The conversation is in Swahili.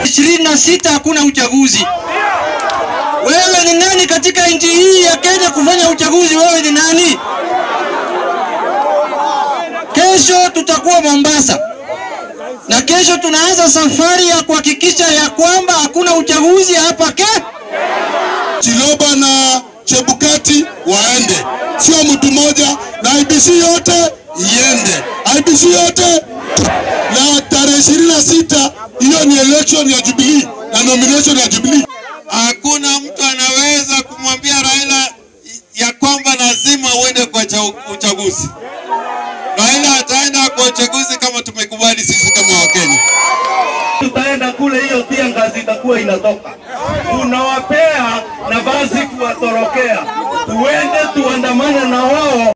26 hakuna uchaguzi. Wewe ni nani katika nchi hii ya Kenya kufanya uchaguzi? Wewe ni nani? Kesho tutakuwa Mombasa. Na kesho tunaanza safari ya kuhakikisha ya kwamba hakuna uchaguzi hapa Chiloba na Chebukati waende. Sio mtu mmoja, na IBC yote iende. IBC yote, na tarehe 26 hiyo ni election ya Jubilee na nomination ya Jubilee. Hakuna mtu anaweza kumwambia Raila ya kwamba lazima uende kwa uchaguzi. Raila ataenda kwa uchaguzi kama tumekubali sisi kama Wakenya. Tutaenda kule, hiyo pia ngazi itakuwa inatoka. Tunawapea nafasi kuwatorokea. Tuende tuandamane na wao.